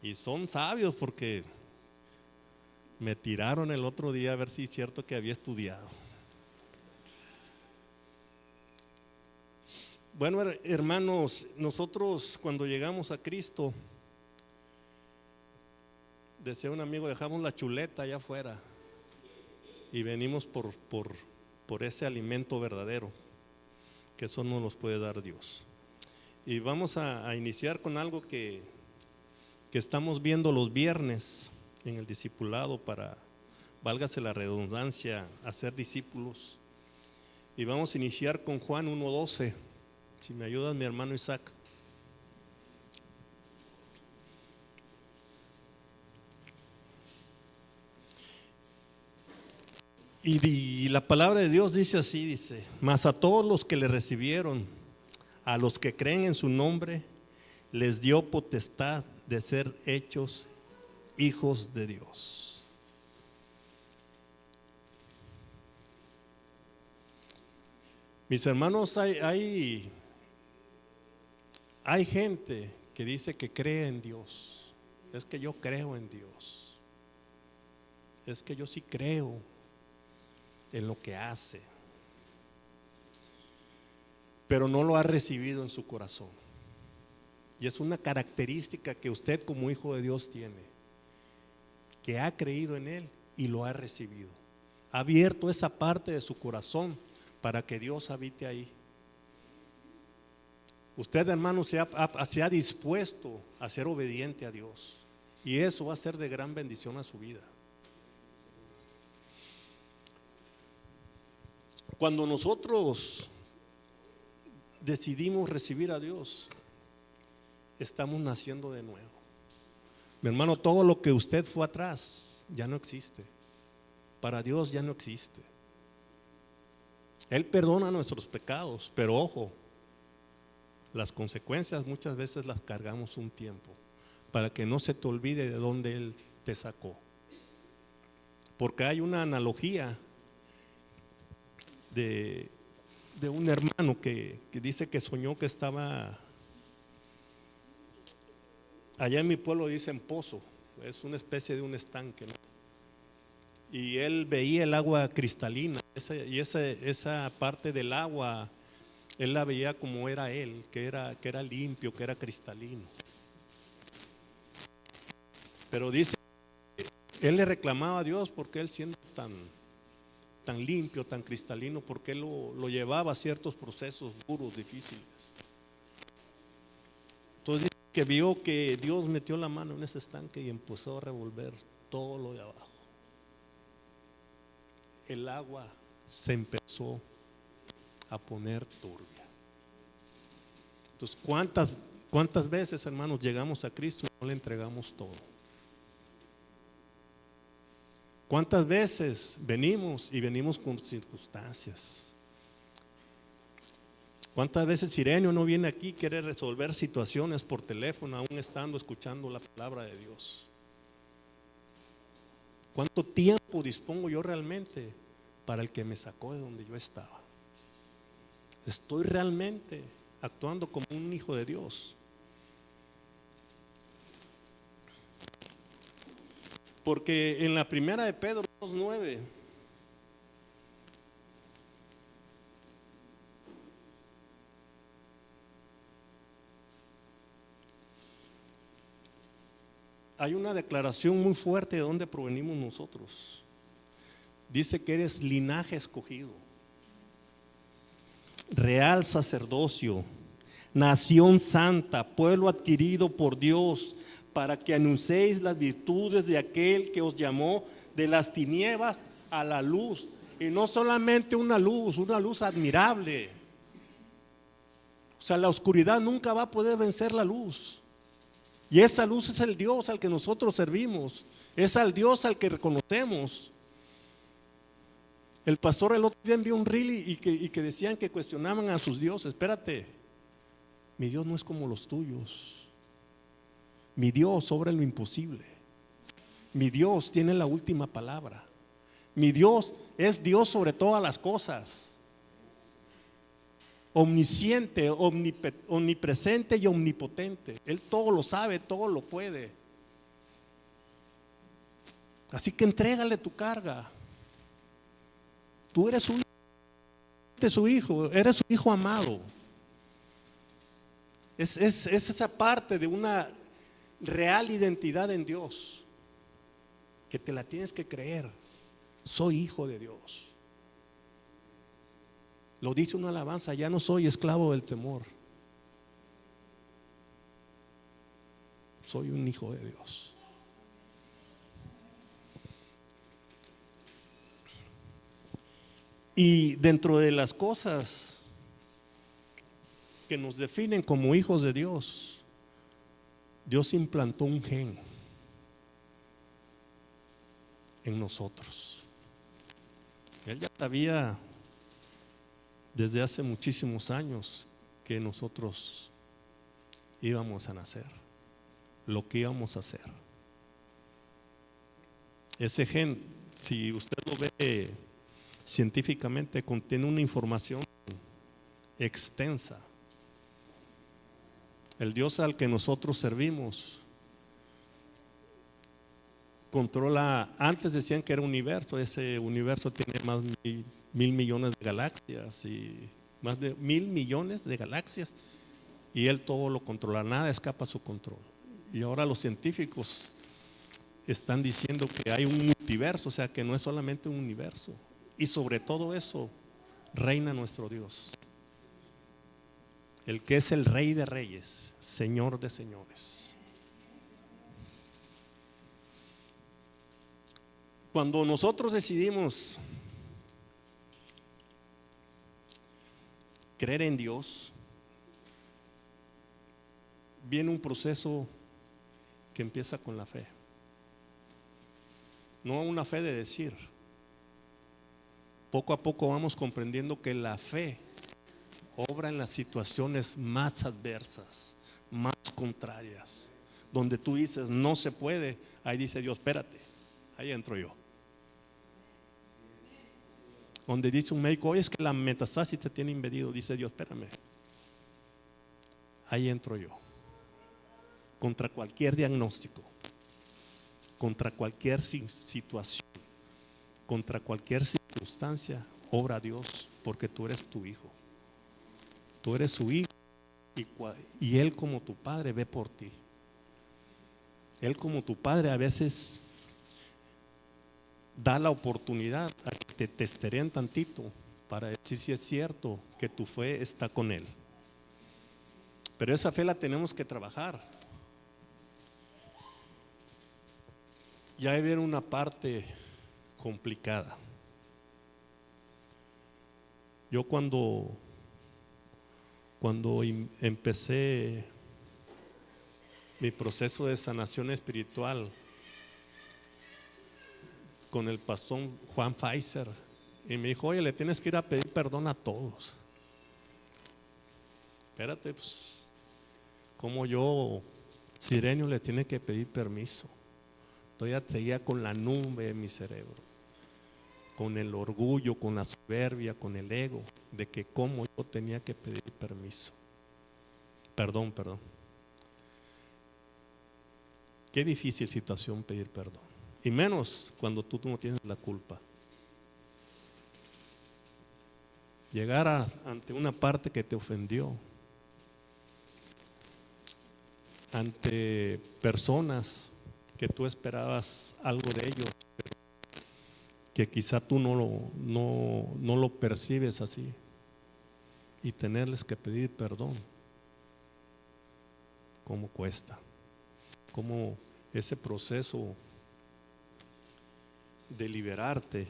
Y son sabios porque me tiraron el otro día a ver si es cierto que había estudiado. Bueno, hermanos, nosotros cuando llegamos a Cristo, decía un amigo, dejamos la chuleta allá afuera y venimos por ese alimento verdadero, que eso no nos puede dar Dios. Y vamos a iniciar con algo que estamos viendo los viernes en el discipulado para, válgase la redundancia, hacer discípulos. Y vamos a iniciar con Juan 1:12. Si me ayudas, mi hermano Isaac. Y la palabra de Dios dice así, dice: mas a todos los que le recibieron, a los que creen en su nombre, les dio potestad de ser hechos hijos de Dios. Mis hermanos, hay gente que dice que cree en Dios. Es que yo creo en Dios. Es que yo sí creo en lo que hace, pero no lo ha recibido en su corazón. Y es una característica que usted como hijo de Dios tiene, que ha creído en Él y lo ha recibido. Ha abierto esa parte de su corazón para que Dios habite ahí. Usted, hermano, se ha dispuesto a ser obediente a Dios, y eso va a ser de gran bendición a su vida. Cuando nosotros decidimos recibir a Dios, estamos naciendo de nuevo. Mi hermano, todo lo que usted fue atrás ya no existe. Para Dios ya no existe. Él perdona nuestros pecados, pero ojo, las consecuencias muchas veces las cargamos un tiempo, para que no se te olvide de dónde Él te sacó. Porque hay una analogía de un hermano que dice que soñó que estaba allá en mi pueblo, dicen pozo, es una especie de un estanque, ¿no? Y él veía el agua cristalina, esa parte del agua él la veía como era él, que era limpio, que era cristalino. Pero dice, él le reclamaba a Dios porque él, siendo tan limpio, tan cristalino, porque él lo llevaba a ciertos procesos duros, difíciles. Entonces dice que vio que Dios metió la mano en ese estanque y empezó a revolver todo lo de abajo. El agua se empezó a poner turbia. Entonces, ¿cuántas veces, hermanos, llegamos a Cristo y no le entregamos todo? ¿Cuántas veces venimos con circunstancias? ¿Cuántas veces Ireneo no viene aquí y quiere resolver situaciones por teléfono, aún estando escuchando la palabra de Dios? ¿Cuánto tiempo dispongo yo realmente para el que me sacó de donde yo estaba? ¿Estoy realmente actuando como un hijo de Dios? Porque en la primera de Pedro 2:9 hay una declaración muy fuerte de dónde provenimos nosotros. Dice que eres linaje escogido, real sacerdocio, nación santa, pueblo adquirido por Dios, para que anunciéis las virtudes de aquel que os llamó de las tinieblas a la luz. Y no solamente una luz admirable. O sea, la oscuridad nunca va a poder vencer la luz. Y esa luz es el Dios al que nosotros servimos, es al Dios al que reconocemos. El pastor el otro día envió un reel y que decían que cuestionaban a sus dioses. Espérate, mi Dios no es como los tuyos. Mi Dios obra lo imposible. Mi Dios tiene la última palabra. Mi Dios es Dios sobre todas las cosas. Omnisciente, omnipresente y omnipotente. Él todo lo sabe, todo lo puede. Así que entrégale tu carga. Tú eres su hijo, eres su hijo amado. Es esa parte de una real identidad en Dios que te la tienes que creer. Soy hijo de Dios. Lo dice una alabanza: ya no soy esclavo del temor. Soy un hijo de Dios. Y dentro de las cosas que nos definen como hijos de Dios, Dios implantó un gen en nosotros. Él ya sabía desde hace muchísimos años que nosotros íbamos a nacer, lo que íbamos a hacer. Ese gen, si usted lo ve científicamente, contiene una información extensa. El Dios al que nosotros servimos controla, antes decían que era un universo, ese universo tiene más de 1.000 millones de galaxias y más de 1.000 millones de galaxias, y Él todo lo controla, nada escapa a su control. Y ahora los científicos están diciendo que hay un multiverso, o sea que no es solamente un universo, y sobre todo eso reina nuestro Dios, el que es el Rey de Reyes, Señor de Señores. Cuando nosotros decidimos creer en Dios, viene un proceso que empieza con la fe. No una fe de decir. Poco a poco vamos comprendiendo que la fe obra en las situaciones más adversas, más contrarias, donde tú dices no se puede. Ahí dice Dios: espérate, ahí entro yo. Donde dice un médico: oye, es que la metastasis te tiene impedido, dice Dios: espérame, ahí entro yo. Contra cualquier diagnóstico, contra cualquier situación, contra cualquier circunstancia, obra Dios, porque tú eres tu hijo. Tú eres su hijo, y Él como tu padre ve por ti. Él como tu padre a veces da la oportunidad a que te testereen tantito para decir si es cierto que tu fe está con Él. Pero esa fe la tenemos que trabajar. Ya hay ver una parte complicada. Yo cuando empecé mi proceso de sanación espiritual con el pastor Juan Pfizer, y me dijo: oye, le tienes que ir a pedir perdón a todos. Espérate, pues, como yo, Sirenio, le tiene que pedir permiso. Todavía seguía con la nube en mi cerebro, con el orgullo, con la soberbia, con el ego, de que cómo yo tenía que pedir permiso. Perdón. Qué difícil situación pedir perdón, y menos cuando tú no tienes la culpa. Llegar ante una parte que te ofendió, ante personas que tú esperabas algo de ellos, que quizá tú no lo percibes así, y tenerles que pedir perdón, cómo cuesta, cómo ese proceso de liberarte,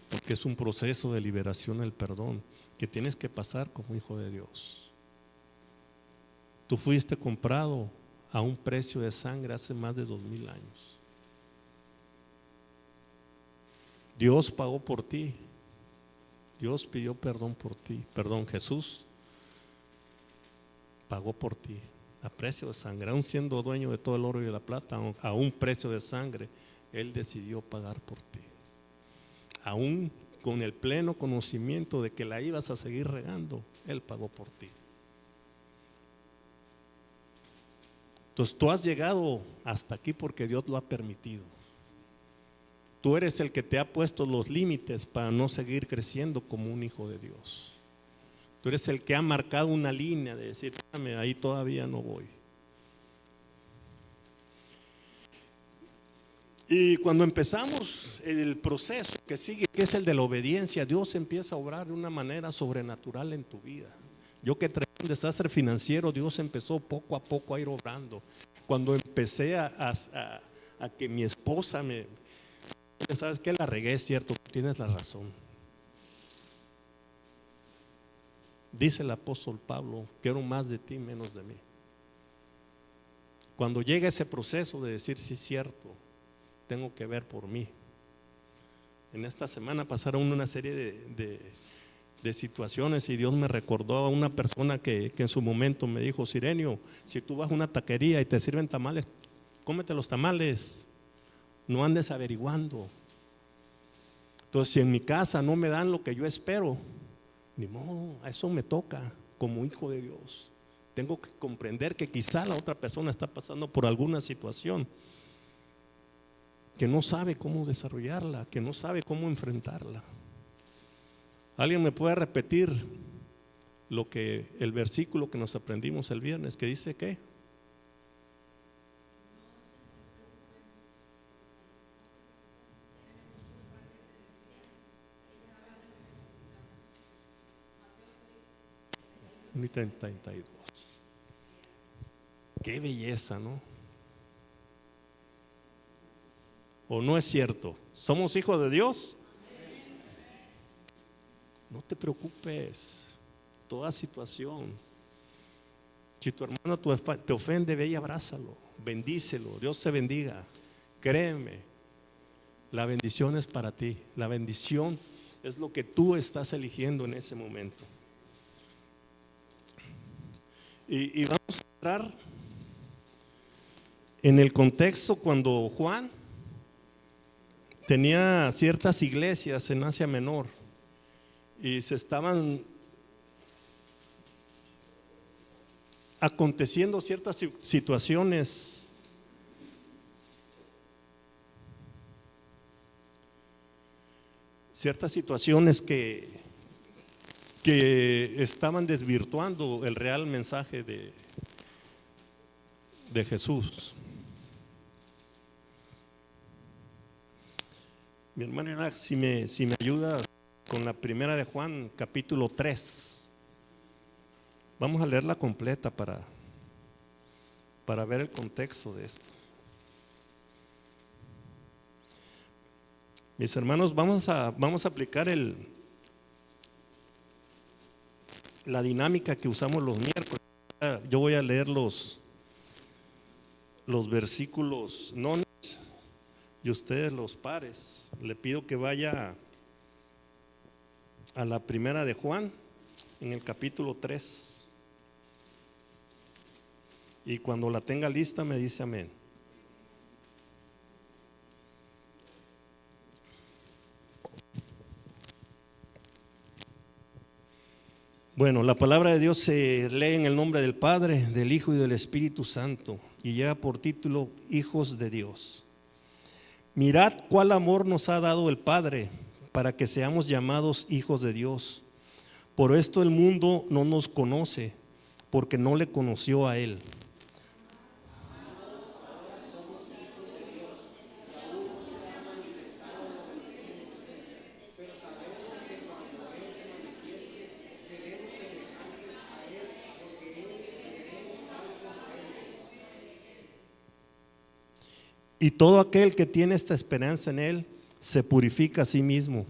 porque es un proceso de liberación el perdón que tienes que pasar como hijo de Dios. Tú fuiste comprado a un precio de sangre hace más de 2000 años. Dios pagó por ti. Dios pidió perdón por ti. Perdón, Jesús pagó por ti a precio de sangre. Aún siendo dueño de todo el oro y de la plata, a un precio de sangre, Él decidió pagar por ti. Aún con el pleno conocimiento de que la ibas a seguir regando, Él pagó por ti. Entonces tú has llegado hasta aquí porque Dios lo ha permitido. Tú eres el que te ha puesto los límites para no seguir creciendo como un hijo de Dios. Tú eres el que ha marcado una línea de decir, ahí todavía no voy. Y cuando empezamos el proceso que sigue, que es el de la obediencia, Dios empieza a obrar de una manera sobrenatural en tu vida. Yo que traía un desastre financiero, Dios empezó poco a poco a ir obrando. Cuando empecé a que mi esposa ¿sabes qué? La regué, es cierto, tienes la razón. Dice el apóstol Pablo, quiero más de ti, menos de mí. Cuando llega ese proceso de decir, sí es cierto, tengo que ver por mí. En esta semana pasaron una serie de situaciones y Dios me recordó a una persona que en su momento me dijo, Sirenio, si tú vas a una taquería y te sirven tamales, cómete los tamales, no andes averiguando. Entonces, si en mi casa no me dan lo que yo espero, ni modo, a eso me toca como hijo de Dios. Tengo que comprender que quizá la otra persona está pasando por alguna situación que no sabe cómo desarrollarla, que no sabe cómo enfrentarla. ¿Alguien me puede repetir el versículo que nos aprendimos el viernes, que dice qué? Y 32. Qué belleza, ¿no? ¿O no es cierto? ¿Somos hijos de Dios? No te preocupes, toda situación. Si tu hermano te ofende, ve y abrázalo, bendícelo, Dios te bendiga. Créeme, la bendición es para ti. La bendición es lo que tú estás eligiendo en ese momento. Y vamos a entrar en el contexto cuando Juan tenía ciertas iglesias en Asia Menor y se estaban aconteciendo ciertas situaciones que estaban desvirtuando el real mensaje de Jesús. Mi hermana, si me ayuda con la primera de Juan, capítulo 3. Vamos a leerla completa para ver el contexto de esto. Mis hermanos, vamos a aplicar la dinámica que usamos los miércoles. Yo voy a leer los versículos nones y ustedes los pares. Le pido que vaya a la primera de Juan en el capítulo 3 y cuando la tenga lista me dice amén. Bueno, la palabra de Dios se lee en el nombre del Padre, del Hijo y del Espíritu Santo y lleva por título Hijos de Dios. Mirad cuál amor nos ha dado el Padre para que seamos llamados hijos de Dios. Por esto el mundo no nos conoce, porque no le conoció a Él. Y todo aquel que tiene esta esperanza en Él se purifica a sí mismo,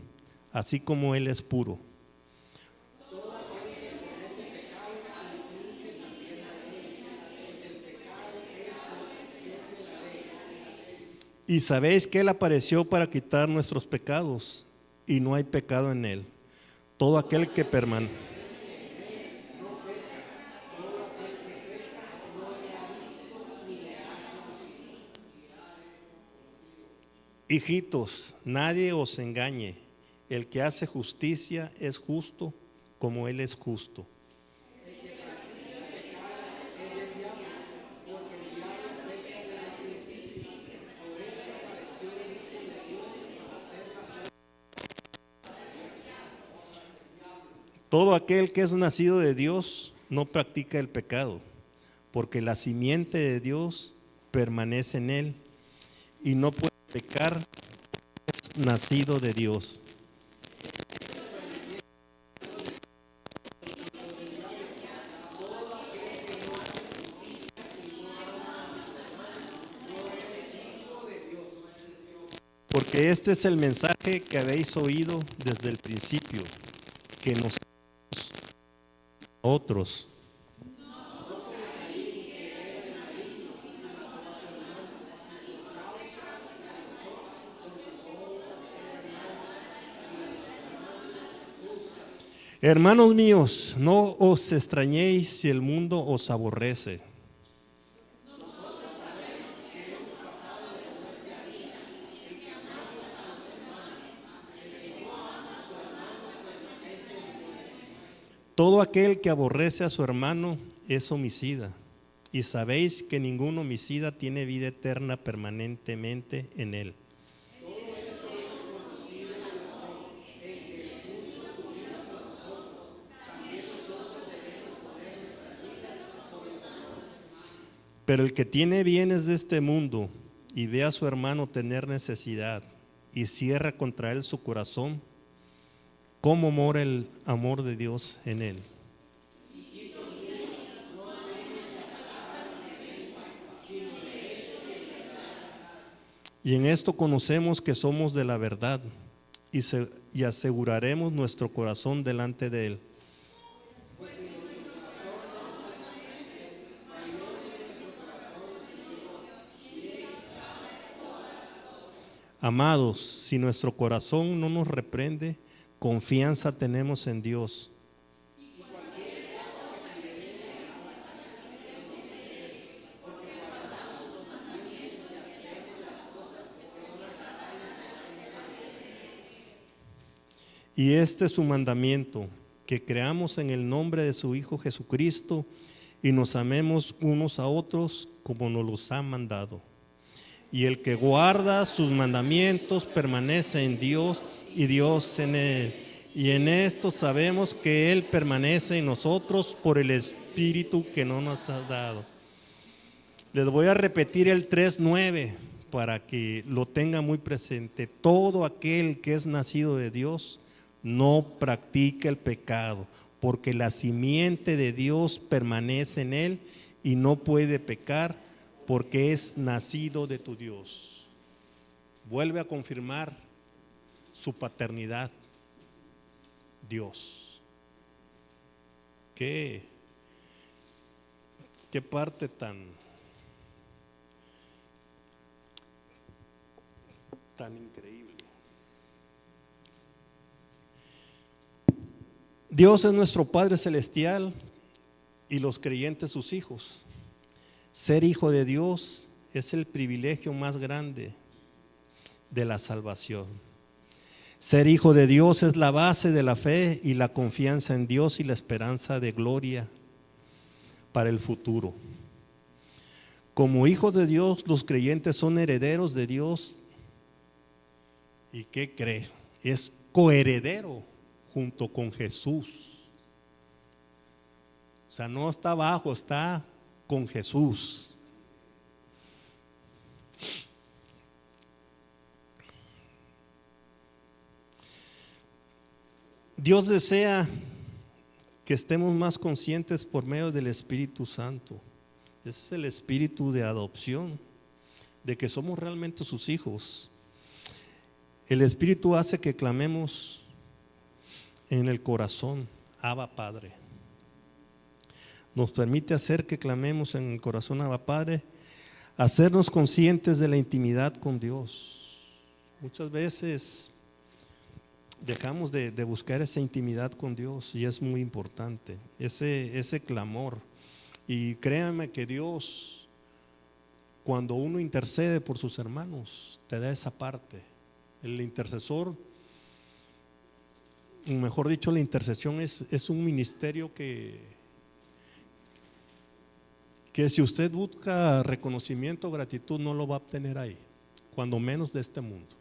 así como Él es puro. Y sabéis que Él apareció para quitar nuestros pecados, y no hay pecado en Él. Todo aquel que permanece. Hijitos, nadie os engañe. El que hace justicia es justo como Él es justo. Todo aquel que es nacido de Dios no practica el pecado, porque la simiente de Dios permanece en él y no puede pecar, es nacido de Dios. Porque este es el mensaje que habéis oído desde el principio, que nosotros otros. Hermanos míos, no os extrañéis si el mundo os aborrece. Todo aquel que aborrece a su hermano es homicida, y sabéis que ningún homicida tiene vida eterna permanentemente en él. Pero el que tiene bienes de este mundo y ve a su hermano tener necesidad y cierra contra él su corazón, ¿cómo mora el amor de Dios en él? Y en esto conocemos que somos de la verdad y aseguraremos nuestro corazón delante de él. Amados, si nuestro corazón no nos reprende, confianza tenemos en Dios. Y este es su mandamiento, que creamos en el nombre de su Hijo Jesucristo y nos amemos unos a otros como nos los ha mandado. Y el que guarda sus mandamientos permanece en Dios y Dios en él. Y en esto sabemos que Él permanece en nosotros por el Espíritu que no nos ha dado. Les voy a repetir el 3:9 para que lo tenga muy presente. Todo aquel que es nacido de Dios no practica el pecado, porque la simiente de Dios permanece en él y no puede pecar, porque es nacido de tu Dios. Vuelve a confirmar su paternidad, Dios. ¿Qué parte tan increíble? Dios es nuestro Padre Celestial y los creyentes sus hijos. Ser hijo de Dios es el privilegio más grande de la salvación. Ser hijo de Dios es la base de la fe y la confianza en Dios y la esperanza de gloria para el futuro. Como hijos de Dios, los creyentes son herederos de Dios. ¿Y qué cree? Es coheredero junto con Jesús. O sea, no está abajo, está con Jesús. Dios desea que estemos más conscientes por medio del Espíritu Santo. Ese es el espíritu de adopción, de que somos realmente sus hijos. El Espíritu hace que clamemos en el corazón, Abba Padre. Nos permite hacer que clamemos en el corazón, Abba Padre, hacernos conscientes de la intimidad con Dios. Muchas veces dejamos de buscar esa intimidad con Dios y es muy importante, ese clamor. Y créanme que Dios, cuando uno intercede por sus hermanos, te da esa parte. El intercesor, mejor dicho, la intercesión es un ministerio que si usted busca reconocimiento, gratitud, no lo va a obtener ahí, cuando menos de este mundo.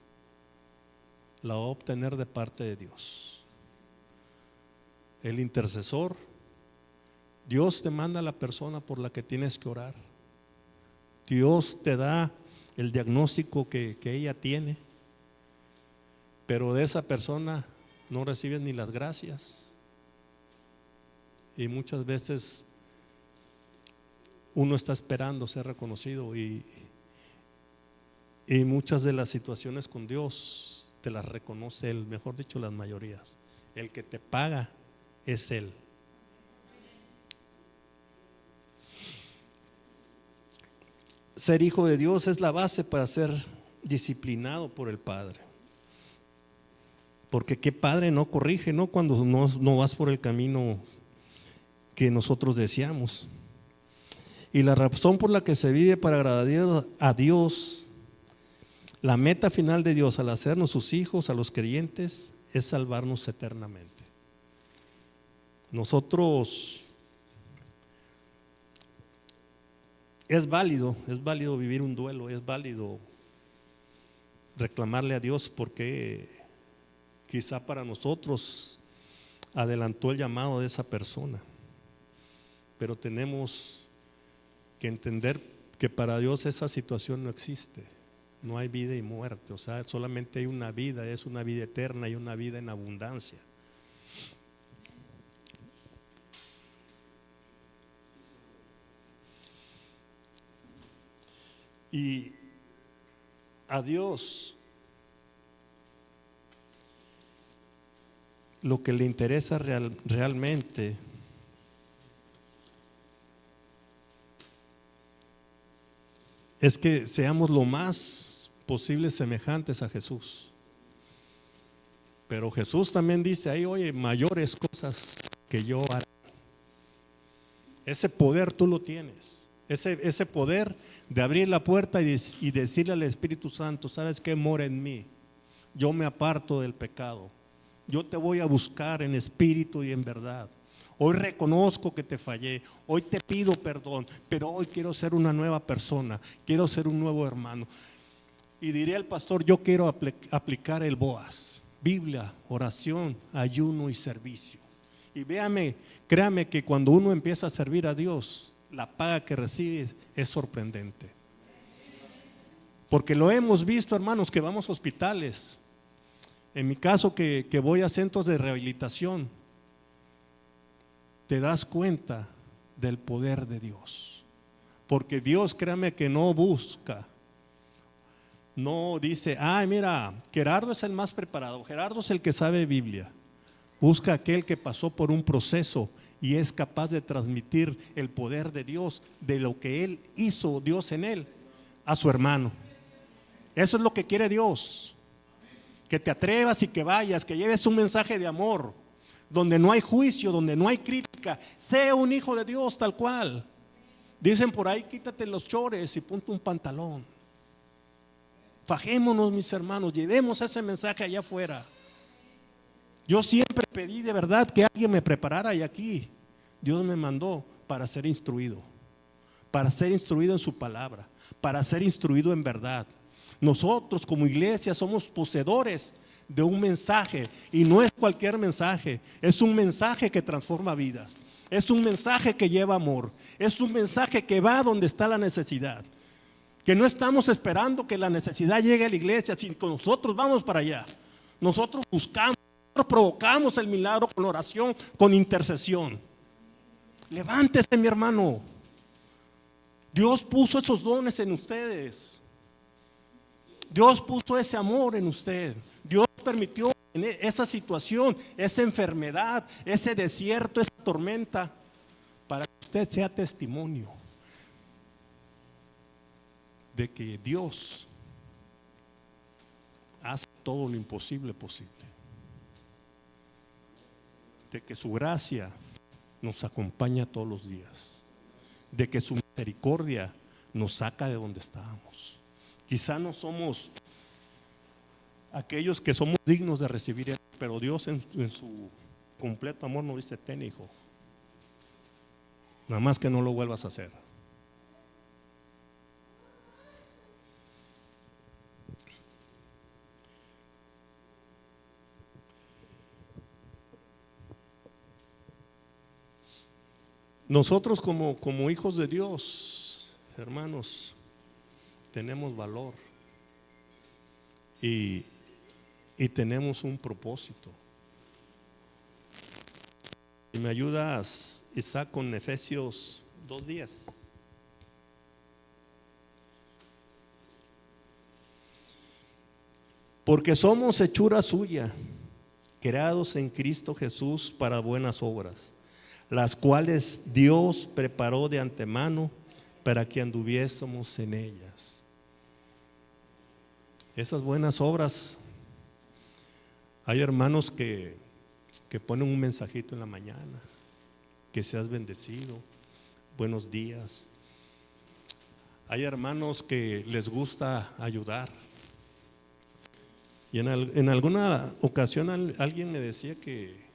La va a obtener de parte de Dios. el intercesor. Dios te manda a la persona por la que tienes que orar. Dios te da el diagnóstico que ella tiene, pero de esa persona no recibes ni las gracias. Y muchas veces uno está esperando ser reconocido, y muchas de las situaciones con Dios te las reconoce Él, mejor dicho, las mayorías. El que te paga es Él. Ser hijo de Dios es la base para ser disciplinado por el Padre. Porque qué padre no corrige, ¿no? Cuando no vas por el camino que nosotros deseamos. Y la razón por la que se vive para agradar a Dios, la meta final de Dios al hacernos sus hijos, a los creyentes, es salvarnos eternamente. Nosotros, es válido vivir un duelo, es válido reclamarle a Dios, porque quizá para nosotros adelantó el llamado de esa persona, pero tenemos que entender que para Dios esa situación no existe. No hay vida y muerte, o sea, solamente hay una vida, es una vida eterna y una vida en abundancia. Y a Dios lo que le interesa realmente es que seamos lo más posible semejantes a Jesús. Pero Jesús también dice ahí, oye, mayores cosas que yo haré. Ese poder tú lo tienes, ese poder de abrir la puerta y decirle al Espíritu Santo, ¿sabes qué? Mora en mí, yo me aparto del pecado, yo te voy a buscar en espíritu y en verdad. Hoy reconozco que te fallé, hoy te pido perdón, pero hoy quiero ser una nueva persona, quiero ser un nuevo hermano. Y diría el pastor, yo quiero aplicar el BOAS: Biblia, oración, ayuno y servicio. Y créame que cuando uno empieza a servir a Dios, la paga que recibe es sorprendente. Porque lo hemos visto, hermanos, que vamos a hospitales. En mi caso, que voy a centros de rehabilitación, te das cuenta del poder de Dios. Porque Dios, créame, que no busca, no dice, ay, mira, Gerardo es el más preparado, Gerardo es el que sabe Biblia. Busca aquel que pasó por un proceso y es capaz de transmitir el poder de Dios, de lo que Él hizo, Dios en él, a su hermano. Eso es lo que quiere Dios. Que te atrevas y que vayas, que lleves un mensaje de amor, donde no hay juicio, donde no hay crítica. Sea un hijo de Dios tal cual. Dicen por ahí, quítate los chores y ponte un pantalón. Fajémonos, mis hermanos, llevemos ese mensaje allá afuera. Yo siempre pedí de verdad que alguien me preparara, y aquí Dios me mandó para ser instruido en su palabra, para ser instruido en verdad. Nosotros como iglesia somos poseedores de un mensaje, y no es cualquier mensaje, es un mensaje que transforma vidas, es un mensaje que lleva amor, es un mensaje que va donde está la necesidad, que no estamos esperando que la necesidad llegue a la iglesia, sino que nosotros vamos para allá. Nosotros buscamos, nosotros provocamos el milagro con oración, con intercesión. Levántese, mi hermano. Dios puso esos dones en ustedes. Dios puso ese amor en usted. Dios permitió en esa situación, esa enfermedad, ese desierto, esa tormenta, para que usted sea testimonio de que Dios hace todo lo imposible posible, de que su gracia nos acompaña todos los días, de que su misericordia nos saca de donde estábamos. Quizá no somos aquellos que somos dignos de recibir, pero Dios en su completo amor nos dice: ten, hijo, nada más que no lo vuelvas a hacer. Nosotros como hijos de Dios, hermanos, tenemos valor y tenemos un propósito. Y me ayudas, Isaac, con Efesios 2:10. Porque somos hechura suya, creados en Cristo Jesús para buenas obras, las cuales Dios preparó de antemano para que anduviésemos en ellas. Esas buenas obras, hay hermanos que ponen un mensajito en la mañana, que seas bendecido, buenos días. Hay hermanos que les gusta ayudar. Y en alguna ocasión alguien me decía que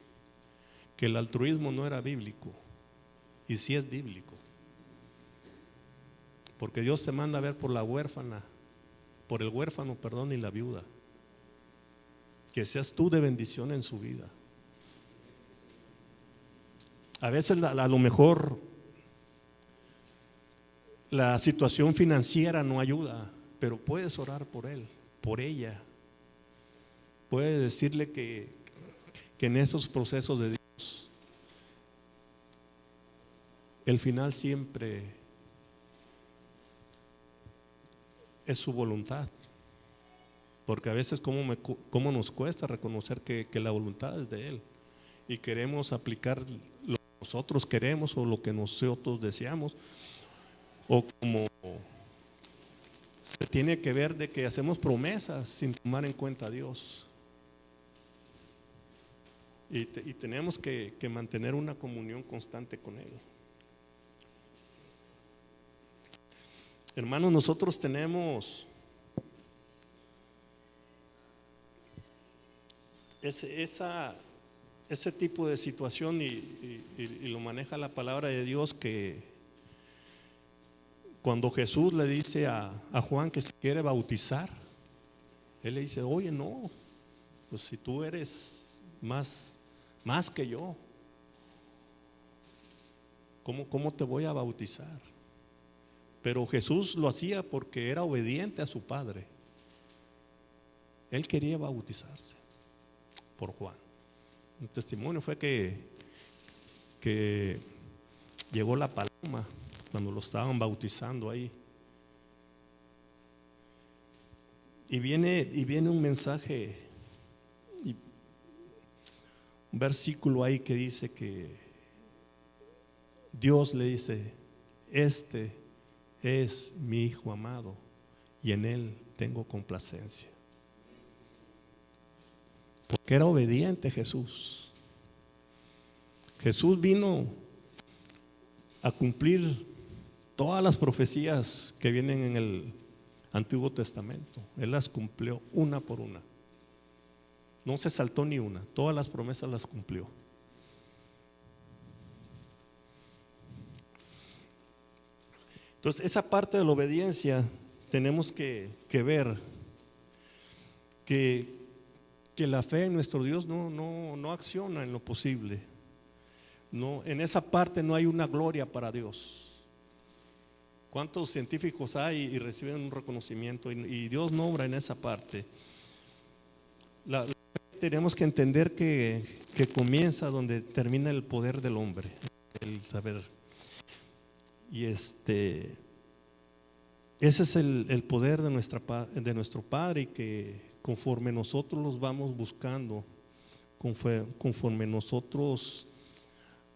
el altruismo no era bíblico, y sí es bíblico, porque Dios te manda a ver por la huérfana, por el huérfano, perdón, y la viuda, que seas tú de bendición en su vida. A veces a lo mejor la situación financiera no ayuda, pero puedes orar por él, por ella. Puedes decirle que en esos procesos de Dios, el final siempre es su voluntad. Porque a veces cómo nos cuesta reconocer que la voluntad es de Él, y queremos aplicar lo que nosotros queremos o lo que nosotros deseamos, o como se tiene que ver de que hacemos promesas sin tomar en cuenta a Dios. Y tenemos que mantener una comunión constante con Él. Hermanos, nosotros tenemos ese tipo de situación y lo maneja la palabra de Dios, que cuando Jesús le dice a Juan que se quiere bautizar, él le dice: oye, no, pues si tú eres más que yo, ¿cómo te voy a bautizar? Pero Jesús lo hacía porque era obediente a su Padre. Él quería bautizarse por Juan. Un testimonio fue que llegó la paloma cuando lo estaban bautizando ahí. Y viene un mensaje, un versículo ahí que dice que Dios le dice: este es mi Hijo amado y en Él tengo complacencia. Porque era obediente Jesús. Jesús vino a cumplir todas las profecías que vienen en el Antiguo Testamento. Él las cumplió una por una. No se saltó ni una. Todas las promesas las cumplió. Entonces, esa parte de la obediencia tenemos que ver que la fe en nuestro Dios no acciona en lo posible. No, en esa parte no hay una gloria para Dios. ¿Cuántos científicos hay y reciben un reconocimiento? Y Dios no obra en esa parte. Tenemos que entender que comienza donde termina el poder del hombre, el saber. Y ese es el poder de nuestro Padre, y que conforme nosotros los vamos buscando, conforme nosotros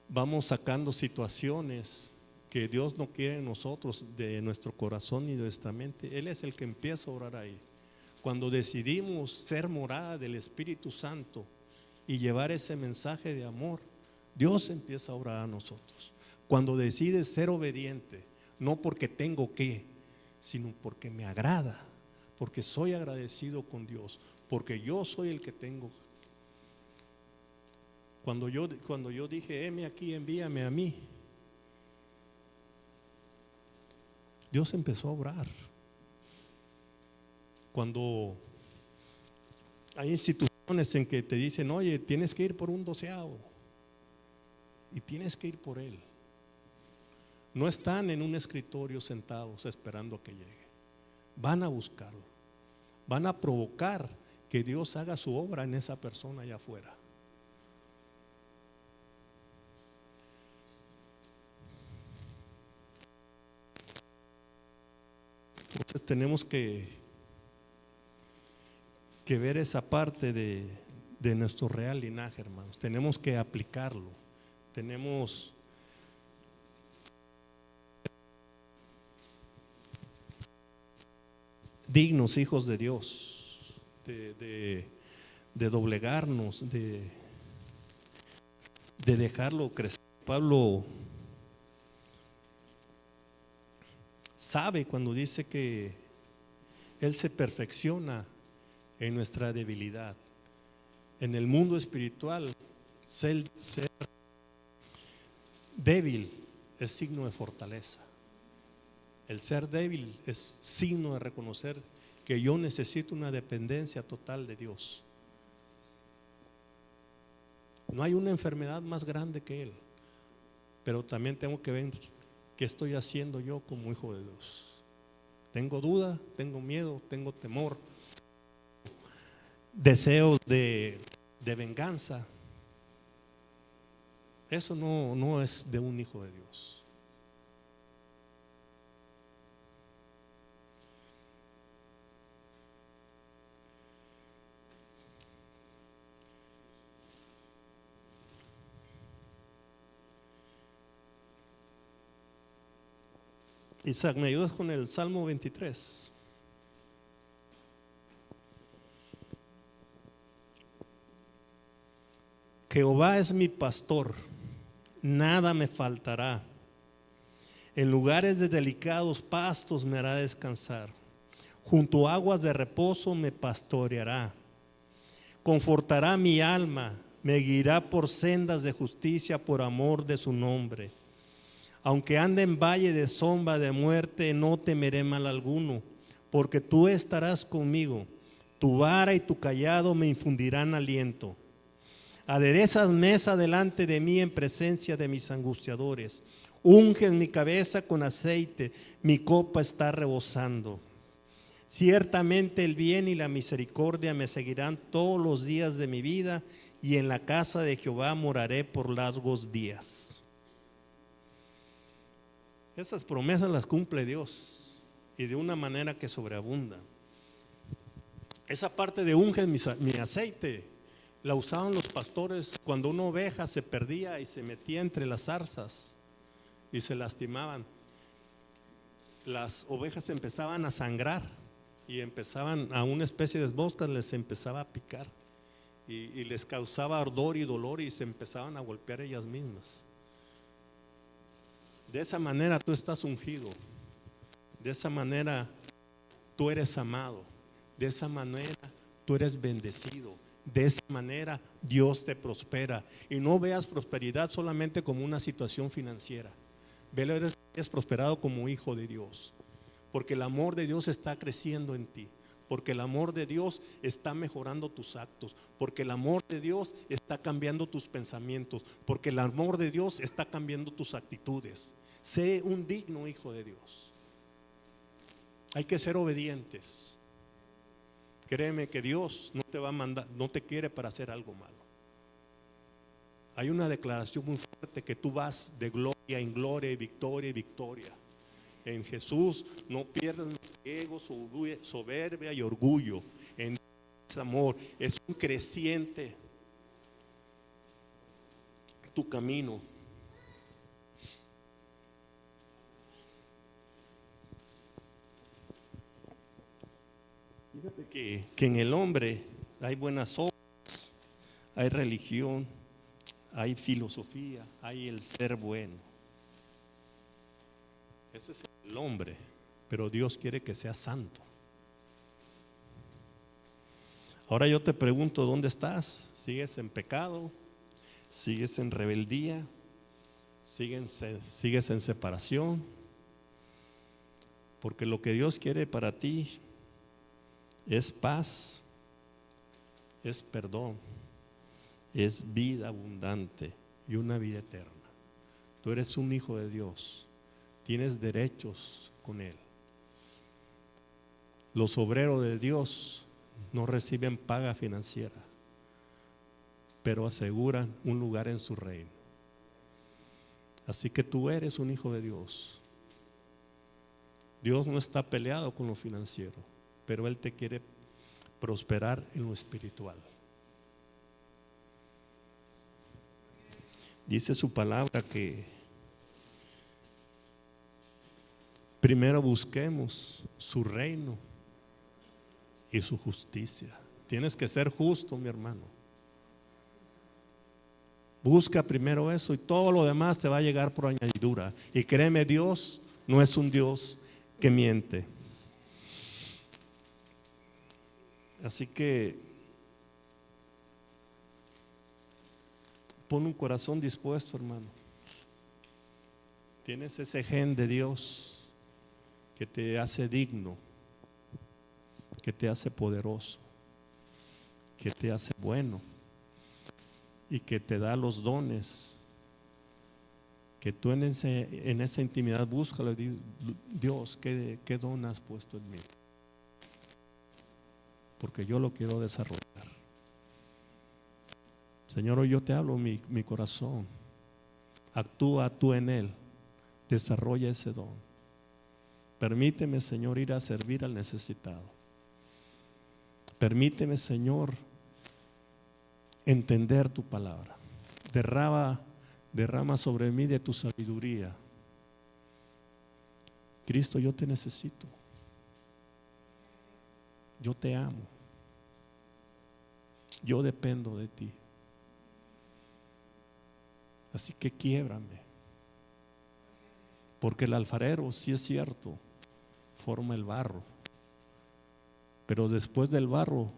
vamos sacando situaciones que Dios no quiere en nosotros, de nuestro corazón y de nuestra mente, Él es el que empieza a orar ahí. Cuando decidimos ser morada del Espíritu Santo y llevar ese mensaje de amor, Dios empieza a orar a nosotros. Cuando decides ser obediente, no porque tengo que, sino porque me agrada, porque soy agradecido con Dios, porque yo soy el que tengo. Cuando yo dije: heme aquí, envíame a mí, Dios empezó a obrar. Cuando hay instituciones en que te dicen: oye, tienes que ir por un 12avo, y tienes que ir por él, no están en un escritorio sentados esperando a que llegue. Van a buscarlo. Van a provocar que Dios haga su obra en esa persona allá afuera. Entonces tenemos que ver esa parte de nuestro real linaje, hermanos. Tenemos que aplicarlo. Tenemos dignos hijos de Dios, de doblegarnos, de dejarlo crecer. Pablo sabe cuando dice que Él se perfecciona en nuestra debilidad. En el mundo espiritual, ser débil es signo de fortaleza. El ser débil es signo de reconocer que yo necesito una dependencia total de Dios. No hay una enfermedad más grande que Él, pero también tengo que ver qué estoy haciendo yo como hijo de Dios. Tengo duda, tengo miedo, tengo temor, deseos de venganza. Eso no es de un hijo de Dios. Isaac, ¿me ayudas con el Salmo 23? Jehová es mi pastor, nada me faltará. En lugares de delicados pastos me hará descansar. Junto a aguas de reposo me pastoreará. Confortará mi alma, me guiará por sendas de justicia por amor de su nombre. Aunque ande en valle de sombra de muerte, no temeré mal alguno, porque tú estarás conmigo. Tu vara y tu cayado me infundirán aliento. Aderezas mesa delante de mí en presencia de mis angustiadores. Unges mi cabeza con aceite, mi copa está rebosando. Ciertamente el bien y la misericordia me seguirán todos los días de mi vida, y en la casa de Jehová moraré por largos días. Esas promesas las cumple Dios, y de una manera que sobreabunda. Esa parte de unges mi aceite la usaban los pastores cuando una oveja se perdía y se metía entre las zarzas y se lastimaban. Las ovejas empezaban a sangrar y empezaban a una especie de moscas, les empezaba a picar y les causaba ardor y dolor y se empezaban a golpear ellas mismas. De esa manera tú estás ungido, de esa manera tú eres amado, de esa manera tú eres bendecido, de esa manera Dios te prospera. Y no veas prosperidad solamente como una situación financiera, velo, eres prosperado como hijo de Dios, porque el amor de Dios está creciendo en ti, porque el amor de Dios está mejorando tus actos, porque el amor de Dios está cambiando tus pensamientos, porque el amor de Dios está cambiando tus actitudes. Sé un digno hijo de Dios. Hay que ser obedientes. Créeme que Dios no te va a mandar, no te quiere para hacer algo malo. Hay una declaración muy fuerte que tú vas de gloria en gloria y victoria en victoria. En Jesús no pierdas más que ego, soberbia y orgullo. En ese amor es un creciente tu camino. Fíjate que en el hombre hay buenas obras, hay religión, hay filosofía, hay el ser bueno. Ese es el hombre, pero Dios quiere que seas santo. Ahora yo te pregunto, ¿dónde estás? ¿Sigues en pecado? ¿Sigues en rebeldía? ¿Sigues en separación? Porque lo que Dios quiere para ti es paz, es perdón, es vida abundante y una vida eterna. Tú eres un hijo de Dios. tienes derechos con Él. Los obreros de Dios no reciben paga financiera, pero aseguran un lugar en su reino. Así que tú eres un hijo de Dios. Dios no está peleado con lo financiero, pero Él te quiere prosperar en lo espiritual. Dice su palabra que primero busquemos su reino y su justicia. Tienes que ser justo, mi hermano. Busca primero eso y todo lo demás te va a llegar por añadidura. Y créeme, Dios no es un Dios que miente. Así que pon un corazón dispuesto, hermano. Tienes ese gen de Dios que te hace digno, que te hace poderoso, que te hace bueno y que te da los dones. Que tú en esa intimidad búscalo y di: Dios, ¿qué don has puesto en mí? Porque yo lo quiero desarrollar. Señor, hoy yo te hablo mi corazón. Actúa tú en él. Desarrolla ese don. Permíteme, Señor, ir a servir al necesitado. Permíteme, Señor, entender tu palabra. Derrama sobre mí de tu sabiduría. Cristo, yo te necesito. Yo te amo. Yo dependo de ti. Así que quiébrame. Porque el alfarero, sí es cierto, forma el barro. Pero después del barro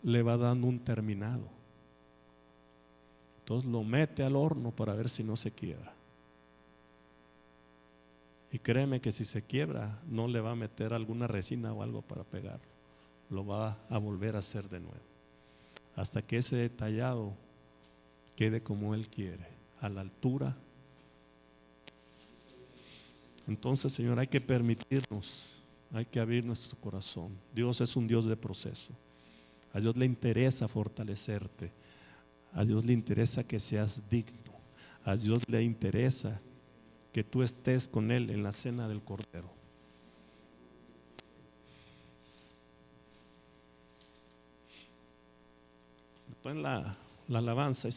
le va dando un terminado. Entonces lo mete al horno para ver si no se quiebra. Y créeme que si se quiebra, no le va a meter alguna resina o algo para pegarlo. Lo va a volver a hacer de nuevo. Hasta que ese detallado quede como Él quiere, a la altura. Entonces, Señor, hay que permitirnos, hay que abrir nuestro corazón. Dios es un Dios de proceso. A Dios le interesa fortalecerte. A Dios le interesa que seas digno. A Dios le interesa que tú estés con Él en la cena del Cordero. Después la alabanza y